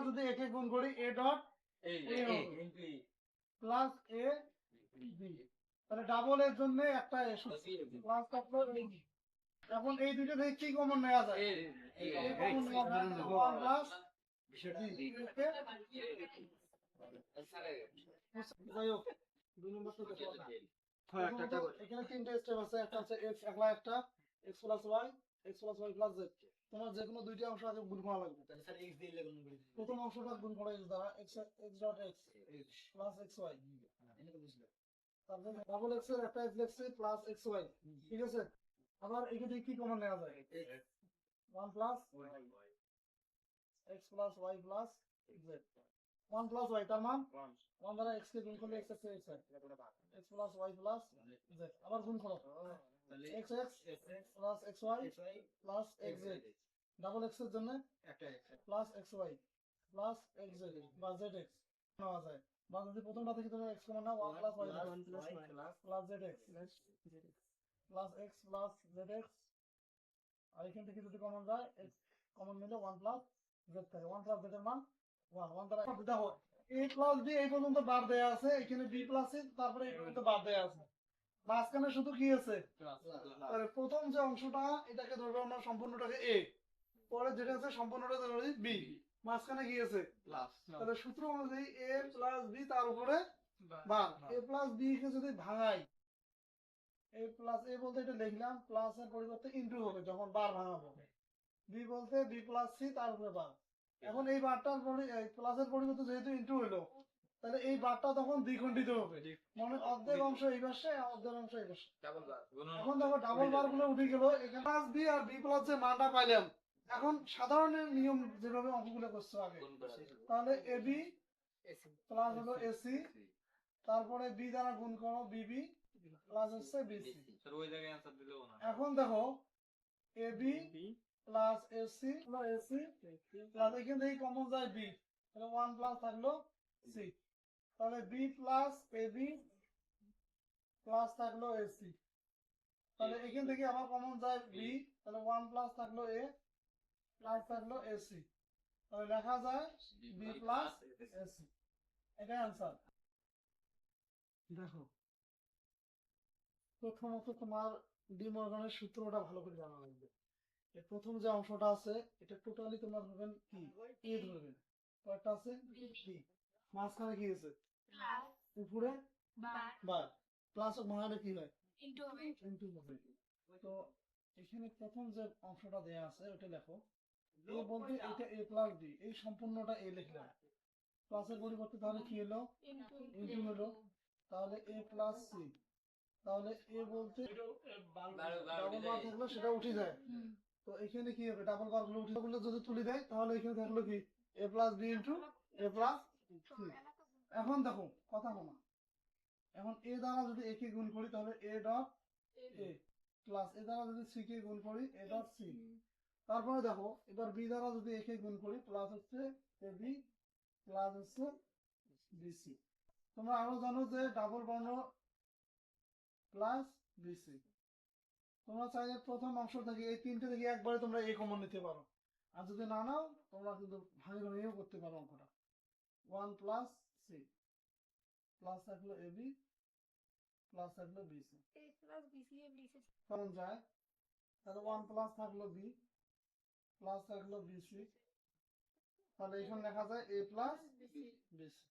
যদি একে গুণ করি A dot plus A B, তাহলে ডাবল এর জন্য একটা এ প্লাস থাকলো এই বি। এখন এই দুটো থেকে কি কমন নেওয়া যায়? এ কমন নেওয়া যায়, 1 প্লাস বি। যাই হোক, 2 নম্বরটা দেখো না। এখানে তিনটে স্টেপ আছে, একটা হচ্ছে x একলা একটা x plus y, x plus y plus z। তোমার যে কোনো দুইটা অংশ আগে গুণ করা লাগবে। তাহলে স্যার x দিয়ে গুণ করে দিই। প্রথম অংশটা গুণ করা x দ্বারা, x dot x plus xy। এটা তো বুঝলে। তারপর ডাবল x এর একটা x লিখছি প্লাস xy। ঠিক আছে? আবার এখানে কি কমন নেওয়া যায়? 1 plus x plus y plus z। 1 plus y তার মান 1 দ্বারা x কে গুণ করলে x আছে x x plus y plus z। আবার গুণ করো, তাহলে x plus xy plus xz। Double x এর জন্য একটা x plus xy plus xz বা zx নেওয়া যায়। বা যদি প্রথমটা থেকে তুমি x কমন নাও 1 plus y plus zx plus x plus zx। আর এখান থেকে যদি কমন যায় x কমন নিলে 1 প্লাস z থাকে। 1 প্লাস z এর মান 1 দ্বারা দেখো a প্লাস b এই পর্যন্ত বার দেয়া আছে, এখানে b প্লাস c তারপরে এই পর্যন্ত বার দেয়া আছে, মাঝখানে শুধু কি আছে? তাহলে প্রথম যে অংশটা এটাকে ধরবো আমরা সম্পূর্ণটাকে a, পরে যেটা আছে সম্পূর্ণটা ধরবো b, মাঝখানে কি আছে? প্লাস। তাহলে সূত্র অনুযায়ী a প্লাস b তার উপরে বার। a প্লাস b কে যদি ভাঙাই, a প্লাস a বলতে এটা লিখলাম, প্লাস এর পরিবর্তে ইনটু হবে যখন বার ভাঙাবো। b বলতে b প্লাস c তার উপরে বার। এখন এই বারটার প্লাসের পরিবর্তে যেহেতু ইনটু হলো, তাহলে এই বারটা তখন দ্বিখণ্ডিত হবে, মানে অর্ধেক অংশ এই পাশে অর্ধেক অংশ এই পাশে। এখন দেখো ডাবল বার গুলো উঠে গেল। এখানে প্লাস বি আর বি প্লাস যে মানটা পাইলাম, এখন সাধারণের নিয়ম যেভাবে অঙ্কগুলো করছো আগে, তাহলে এ বি প্লাস হলো এসি, তারপরে বি দ্বারা গুণ করো বিবি প্লাস হচ্ছে বিসি। এখন দেখো A B plus AC AC plus এখান থেকে কমন যায় বি, তাহলে 1 প্লাস থাকলো সি। তাহলে B plus A B plus থাকলো এসি। তাহলে এখান থেকে আবার কমন যায় বি, তাহলে 1 প্লাস থাকলো এ প্লাস থাকলো এসি। তাহলে লেখা যায় বি প্লাস এসি। এটাই आंसर। দেখো প্রথমত তোমার ডি মর্গানের সূত্রটা ভালো করে জানা লাগবে। এর প্রথম যে অংশটা আছে এটা টোটালি তোমার ধরবেন কি এ ধরবেন, কয়টা আছে বি, মাঝখানে কি আছে প্লাস, উপরে বার, প্লাস মাঝখানে কি হয় ইনটু হবে, ইনটু হবে। তো এখানে প্রথম যে অংশটা দেয়া আছে ওটা লেখো, এ বলতে এটা এ প্লাস বি, এই সম্পূর্ণটা এ লিখলাম, প্লাসের পরিবর্তে তাহলে কি হলো ইনটু হলো, তাহলে এ প্লাস সি। তাহলে এ বলতে ডাবল বার থাকলো সেটা উঠে যায়, তো এখানে কি হবে ডাবল বার গুলো উঠে গুলো যদি তুলে দেয় তাহলে এখানে থাকলো কি এ plus B into a plus C. এখন দেখো কথা বলো, এখন এ দ্বারা যদি এ কে গুণ করি তাহলে এ ডট এ প্লাস এ দ্বারা যদি সি কে গুণ করি এ ডট সি। তারপরে দেখো এবার বি দ্বারা যদি এ কে গুণ করি প্লাস হচ্ছে এ বি প্লাস হচ্ছে বিসি। তোমরা আরো জানো যে ডাবল বর্ণ প্লাস বিসি। তোমরা চাইলে প্রথম অংশ থেকে এই তিনটে থেকে একবারে তোমরা এ কমন নিতে পারো, আর যদি না নাও তোমরা কিন্তু ভাগে ভাগেও করতে পারো অঙ্কটা। 1 প্লাস সি প্লাস থাকলো এ বি প্লাস থাকলো বিসি, এ প্লাস বিসি এ বিসি কমন যায়, তাহলে 1 প্লাস থাকলো বি প্লাস থাকলো বিসি, তাহলে এখানে লেখা যায় এ প্লাস বিসি।